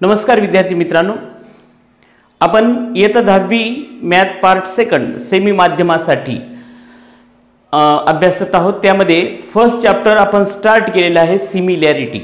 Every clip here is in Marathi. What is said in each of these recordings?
नमस्कार विद्यार्थी मित्रांनो, आपण इयत्ता 10वी मॅथ पार्ट सेकंड सेमी माध्यमासाठी अभ्यासत आहोत। त्यामध्ये फर्स्ट चॅप्टर आपण स्टार्ट केलेला आहे सिमिलॅरिटी।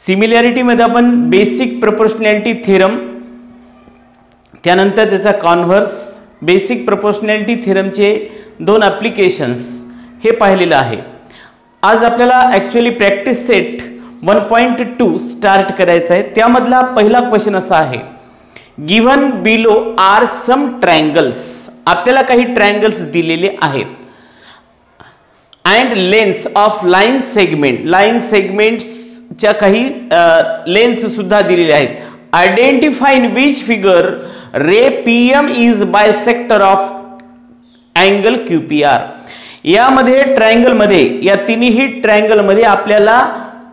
सिमिलॅरिटीमध्ये आपण बेसिक प्रोपोर्शनॅलिटी थेरम, त्यानंतर त्याचा कॉन्व्हर्स, बेसिक प्रोपोर्शनॅलिटी थेरमचे दोन ॲप्लिकेशन्स हे पाहिलेलं आहे। आज आपल्याला ॲक्च्युअली प्रॅक्टिस सेट 1.2 स्टार्ट करायचा आहे। त्यामधला पहिला क्वेश्चन असा आहे, given below are some triangles. आपल्याला काही ट्रायंगल्स दिलेले आहेत अँड लेंथ्स ऑफ लाइन सेगमेंट्सच्या काही लेंथ सुद्धा दिलेले आहेत। Identify in which figure ray PM is bisector of angle QPR. यामध्ये ट्रायंगल मध्ये, या तिन्ही ट्रायंगल मध्ये आपल्याला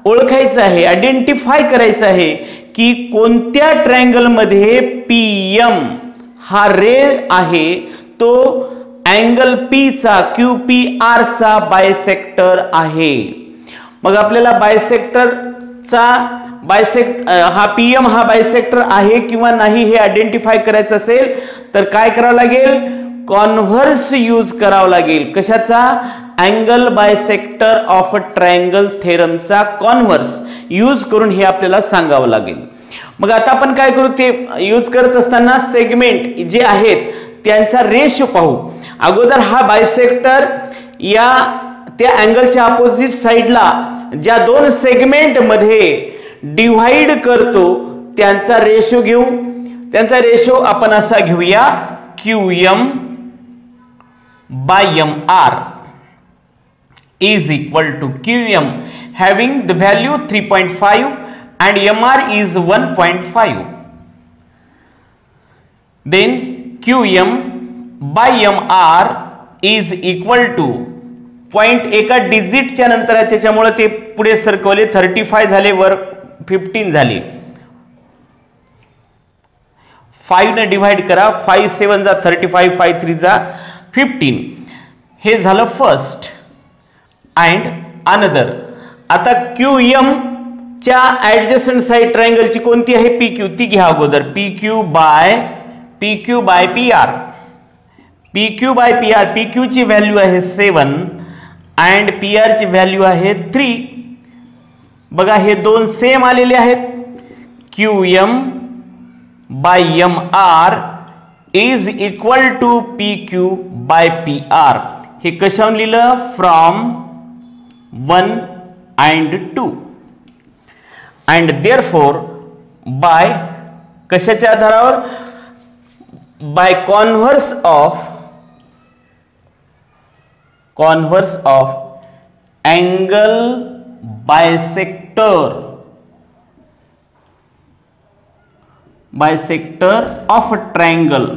ओळखायचं आहे, आयडेंटिफाय करायचं आहे की कोणत्या ट्रायंगल मध्ये पीएम हा रे आहे तो अँगल पी चा क्यूपीआर चा बायसेक्टर आहे। मग आपल्याला हा पीएम हा बायसेक्टर आहे किंवा नाही हे आयडेंटिफाय करायचं असेल तर काय करावं लागेल, कॉन्व्हर्स यूज करावं लागेल। कशाचा? Angle bisector of a triangle थेरमचा converse use करून हे आपल्याला सांगावं लागेल। मग आता आपण काय करू, ते यूज करत असताना सेगमेंट जे आहेत त्यांचा रेशो पाहू। अगोदर हा बायसेक्टर या त्या अँगलच्या अपोजिट साइडला ज्या दोन सेगमेंट मध्ये डिवाइड करतो त्यांचा रेशो घेऊ। त्यांचा रेशो आपण असा घेऊया, QM by MR is equal to QM having the value 3.5 and MR is 1.5. Then QM by MR is equal to point एका डिजिटच्या नंतर आहे त्याच्यामुळे ते पुढे सरकवले, 35 झाले, वर 15 झाले। 5 ने डिवाइड करा, 5 7 जा 35, 5 3 जा 15। हे झालं फर्स्ट अँड अनदर। आता QM च्या ऍडजस्टंट साइड ट्रायंगलची कोणती आहे, PQ, ती घ्या अगोदर। PQ by PR, PQ by PR, PQ ची व्हॅल्यू आहे 7 अँड PR ची व्हॅल्यू आहे 3। बघा हे दोन सेम आलेले आहेत। QM by MR is equal to PQ by PR। हे कशावरून लिहिलं, from 1 and 2 and therefore by कशाच्या आधारावर, by converse of angle bisector of a triangle।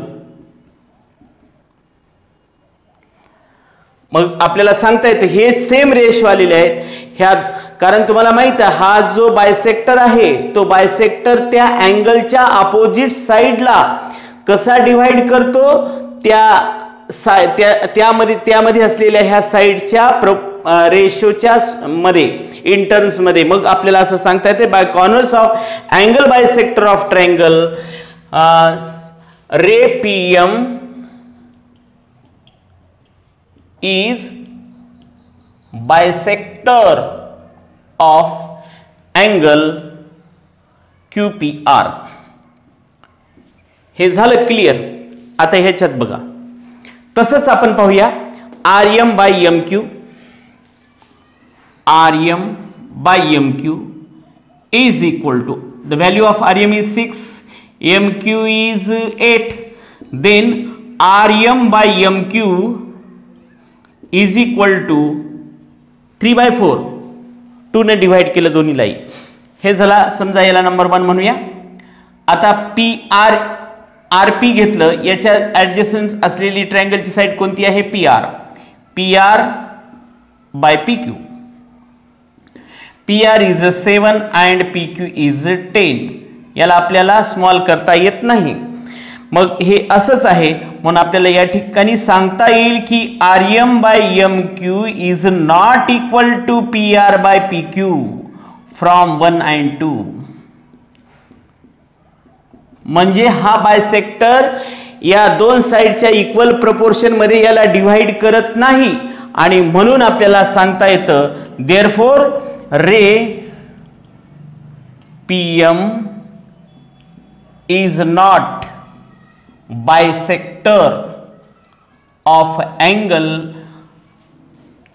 मग आपल्याला सांगता येतं हे सेम रेशो आलेले आहेत ह्या, कारण तुम्हाला माहित आहे हा जो बायसेक्टर आहे तो बायसेक्टर त्या अँगलच्या अपोजिट साइडला कसा डिवाइड करतो, त्यामध्ये असलेल्या ह्या साइडच्या रेशोच्या मध्ये, इन टर्म्स मध्ये। मग आपल्याला असं सांगता येते, by converse of angle bisector of triangle ray PM is bisector of angle QPR। हे झालं क्लिअर। आता ह्याच्यात बघा, तसंच आपण पाहूया RM by MQ, RM by MQ is equal to, the value of RM is 6, MQ is 8, then RM by MQ is equal to 3/4, 2 ने डिवाइड केलं दोन्हीलाही। हे झाला, समजा याला नंबर 1 म्हणूया। आता RP घेतलं, याच्या ऍडजस्टंट असलेली ट्रायंगलची साइड कोणती आहे, PR by PQ। PR is 7 and PQ is 10। याला आपल्याला स्मॉल करता येत नाही, मग हे असंच आहे। म्हणून आपल्याला या ठिकाणी सांगता येईल की RM by MQ is not equal to PR by PQ from 1 and 2। म्हणजे हा बायसेक्टर या दोन साइडच्या इक्वल प्रपोर्शन मध्ये याला डिवाइड करत नाही आणि म्हणून आपल्याला सांगता येतं therefore ray PM is not bisector of angle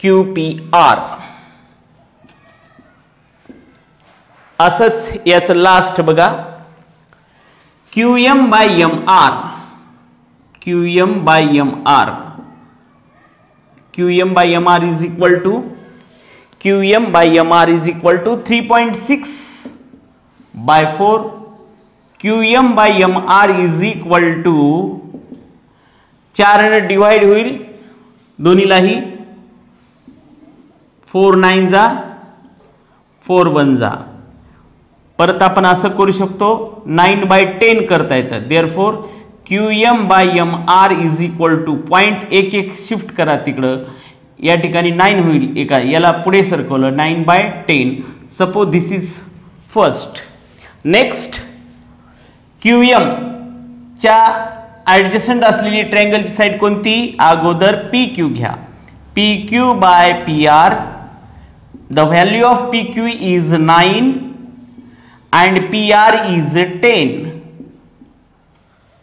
QPR. असंच याचं लास्ट बघा QM by MR QM by MR QM by MR is equal to QM by MR is equal to 3.6 by 4 QM by MR is equal to 4 ने डिवाइड होईल दोन्हीलाही 4 9 जा 4 1 जा परत आपण असं करू शकतो 9/10 करता येतं therefore QM by MR is equal to point एक शिफ्ट करा तिकडं या ठिकाणी 9 होईल एका याला पुढे सरकवलं 9/10 suppose this is first next QM च्या ऍडजसंट असलेली ट्रायंगलची साइड कोणती अगोदर PQ घ्या PQ by PR the value of PQ is 9 and PR is 10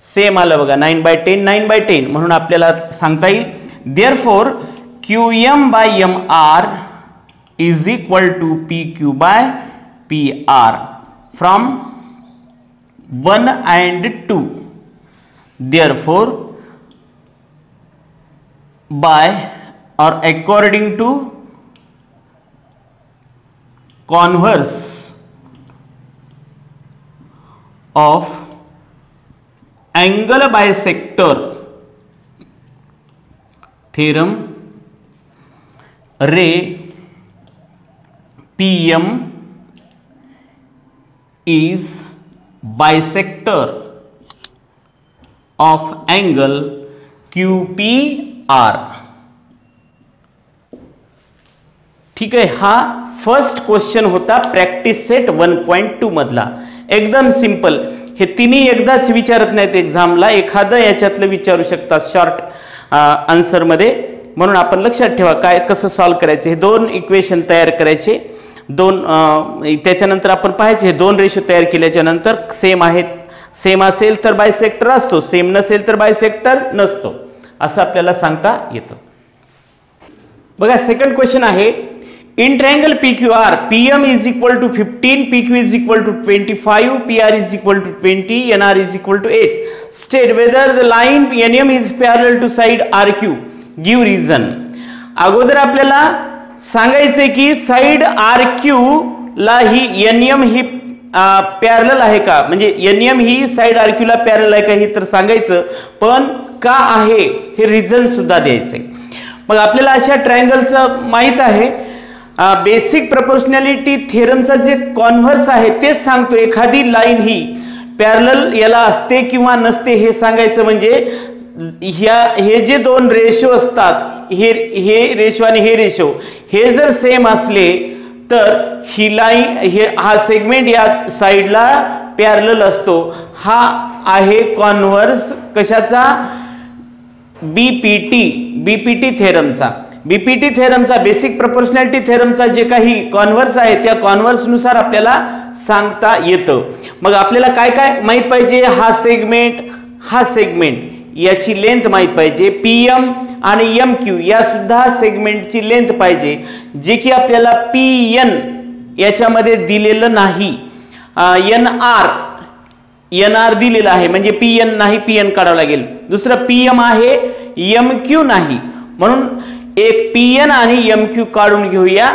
same आलं बघा 9/10 म्हणून आपल्याला सांगता येईल therefore QM by MR is equal to PQ by PR from 1 and 2 therefore by or according to converse of angle bisector theorem ray PM is bisector of angle QPR. ठीक आहे हा फर्स्ट क्वेश्चन होता प्रॅक्टिस सेट 1.2 मधला एकदम सिंपल हे तिन्ही एकदाच विचारत नाहीत एक्झामला एखादं याच्यातलं विचारू शकतात शॉर्ट आन्सर मध्ये म्हणून आपण लक्षात ठेवा काय कसं सॉल्व करायचे हे दोन इक्वेशन तयार करायचे दोन त्याच्यानंतर आपण पाहायचे हे दोन रेशो तयार केल्याच्या नंतर सेम आहेत सेम असेल तर बायसेक्टर असतो सेम नसेल तर बायसेक्टर नसतो असं आपल्याला सांगता येतं बघा सेकंड क्वेश्चन आहे in triangle PQR PM is equal to 15 PQ is equal to 25 PR is equal to 20 NR is equal to 8 state whether the line NM is parallel to side RQ give reason अगोदर आपल्याला सांगायचे की साइड RQ ला ही NM ही पॅरलल आहे का म्हणजे NM ही साइड RQ ला पॅरलल आहे का हे तर सांगायचं पण का आहे हे रिझन सुद्धा द्यायचे मग आपल्याला अशा ट्रायंगलचं माहित आहे बेसिक प्रोपोर्शनॅलिटी थेरमचा जे कॉन्व्हर्स आहे तेच सांगतो एखादी लाईन ही पॅरलल याला असते किंवा नसते हे सांगायचं म्हणजे हे जे दोन रेशो असतात हे रेशो आणि हे रेशो हे जर सेम असले तर ही लाईन हे हा सेगमेंट या साइडला पॅरलल असतो हा आहे कॉन्व्हर्स कशाचा बीपीटी थेरमचा बीपीटी थेरमचा बेसिक प्रोपोर्शनॅलिटी थेरमचा जे काही कॉन्व्हर्स आहे त्या कॉन्व्हर्स नुसार आपल्याला सांगता येतं मग आपल्याला काय काय माहित पाहिजे हा सेगमेंट याची लेंथ माहित पाहिजे PM आणि MQ या सुद्धा सेगमेंटची लेंथ पाहिजे जे की आपल्याला PN याच्यामध्ये दिलेलं नाही NR दिलेलं आहे म्हणजे PN नाही PN काढावं लागेल दुसरं PM आहे MQ नाही म्हणून एक PN आणि MQ काढून घेऊया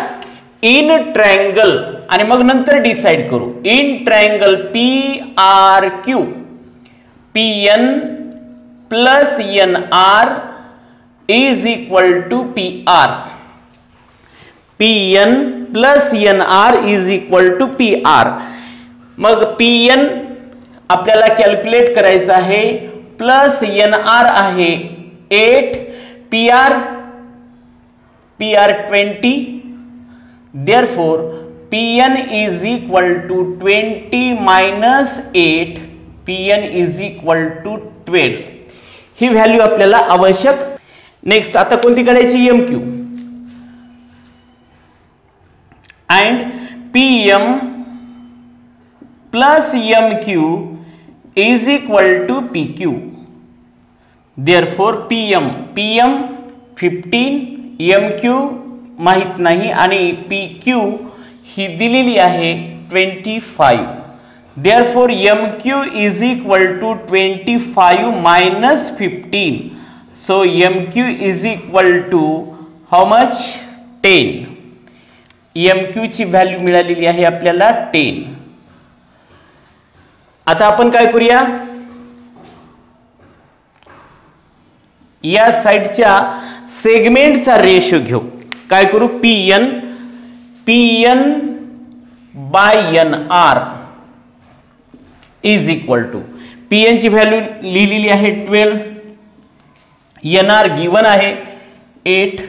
इन ट्रायंगल आणि मग नंतर डिसाइड करू in triangle PRQ PN plus NR is equal to PR PN plus NR is equal to PR मग PN आपल्याला कॅल्क्युलेट करायचं आहे प्लस NR आहे 8 PR 20 therefore PN is equal to 20 minus 8 Pn is equal to 12. ही व्हॅल्यू आपल्याला आवश्यक. नेक्स्ट आता कोणती काढायची? MQ. And PM plus MQ is equal to PQ. Therefore PM 15, MQ माहित नाही आणि PQ ही दिलेली आहे 25. Therefore MQ is equal to 25 minus 15. So MQ is equal to how much? 10. MQ ची व्हॅल्यू मिळालेली आहे आपल्याला 10. आता आपण काय करूया? या साइडच्या सेगमेंटचा रेशो घेऊ. काय करू? PN by NR is equal to, PN ची व्हॅल्यू लिहिलेली आहे 12, NR गिवन आहे 8.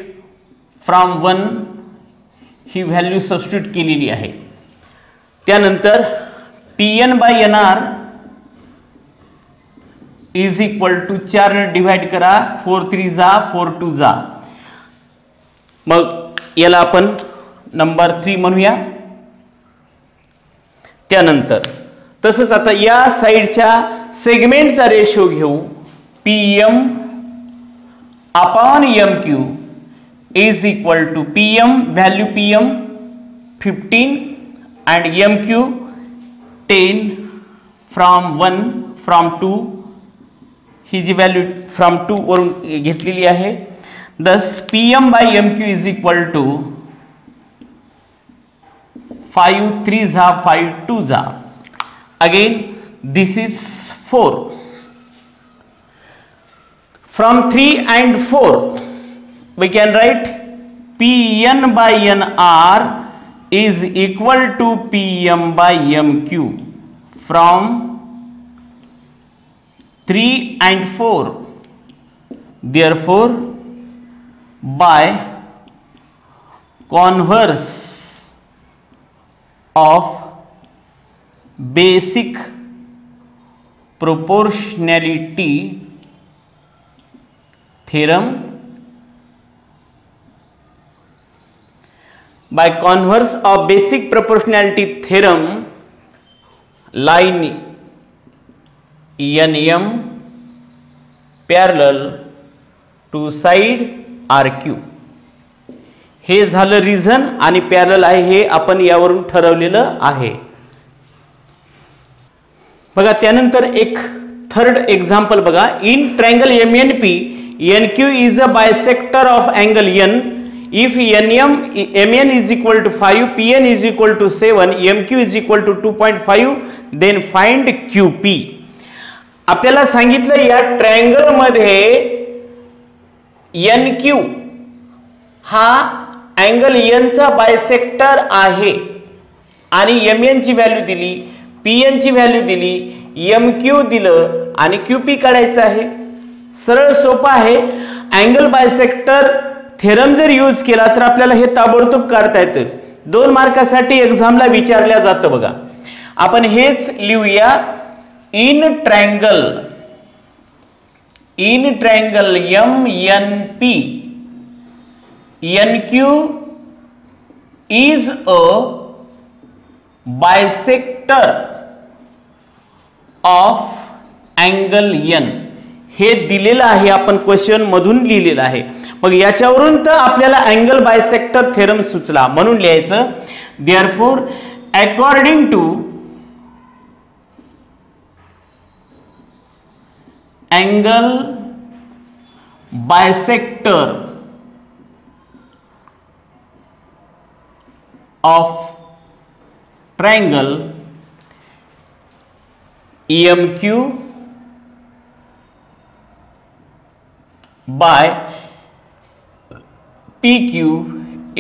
फ्रॉम 1 ही व्हॅल्यू सबस्टिट्यूट केलेली आहे. त्यानंतर PN by NR is equal to 4 ने डिवाइड करा, 4 3 जा 4 2 जा. मग याला आपण नंबर 3 म्हणूया. त्यानंतर तसंच आता या साइडच्या सेगमेंटचा रेशो घेऊ. PM upon MQ is equal to, PM value PM 15 and MQ 10. From 1 from 2 ही जी व्हॅल्यू फ्रॉम 2 वरून घेतलेली आहे. Thus PM by MQ is equal to 5 3 जा 5 2 जा. Again this is 4. From 3 and 4 we can write PN by NR is equal to PM by MQ. From 3 and 4. Therefore by converse of basic proportionality theorem, by converse of basic proportionality theorem, line NM parallel to side RQ. हे झालं रिझन आणि पॅरलल आहे हे आपण यावरून ठरवलेलं आहे. बघा त्यानंतर एक थर्ड एक्झाम्पल बघा. In triangle MNP NQ is a bisector of angle N. If MN is equal to 5, PN is equal to 7, MQ is equal to 2.5, then find QP. आपल्याला सांगितलं या ट्रायंगल मध्ये NQ हा अँगल N चा बायसेक्टर आहे आणि MN ची व्हॅल्यू दिली, PN ची व्हॅल्यू दिली, MQ दिलं आणि QP काढायचं आहे. सरळ सोपं आहे. अँगल बायसेक्टर थेरम जर यूज केला तर आपल्याला हे ताबडतोब काढता येतं. 2 मार्कासाठी एक्झामला विचारल्या जातं बघा. आपण हेच लिहूया. In triangle MNP NQ is a bisector of angle N. हे दिलेलं आहे, आपण क्वेश्चन मधून लिहिलेलं आहे. मग याच्यावरून तर आपल्याला अँगल बायसेक्टर थेरम सुचला म्हणून लिहायचं. Therefore according to angle bisector of triangle EMQ by PQ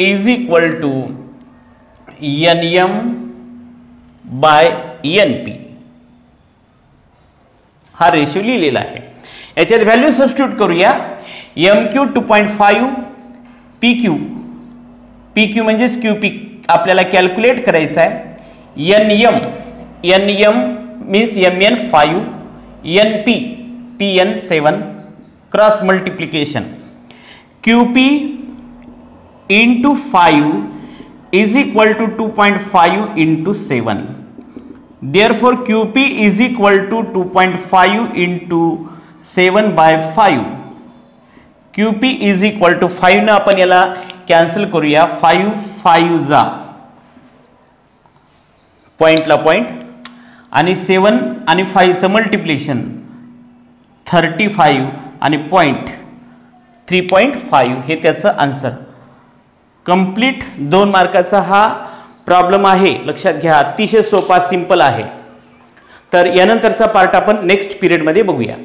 is equal to NM by NP. हा रेशो लिहिलेला आहे. याच्यात व्हॅल्यू सबस्टिट्यूट करूया. MQ 2.5, PQ म्हणजेच QP आपल्याला कॅल्क्युलेट करायचा आहे. NM means mn 5 np pn 7 cross multiplication qp into 5 is equal to 2.5 into 7. Therefore qp is equal to 2.5 into 7 by 5. qp is equal to 5 ना आपण याला कॅन्सल करूया. 5 5 जा पॉइंटला पॉइंट आणि 7 आणि 5 चं मल्टिप्लिकेशन 35 आणि पॉइंट 3.5 हे त्याचं आन्सर. कंप्लीट 2 मार्काचा हा प्रॉब्लेम आहे. लक्षात घ्या, अतिशय सोपा सिंपल आहे. तर यानंतरचा पार्ट आपण नेक्स्ट पिरियडमध्ये बघूया.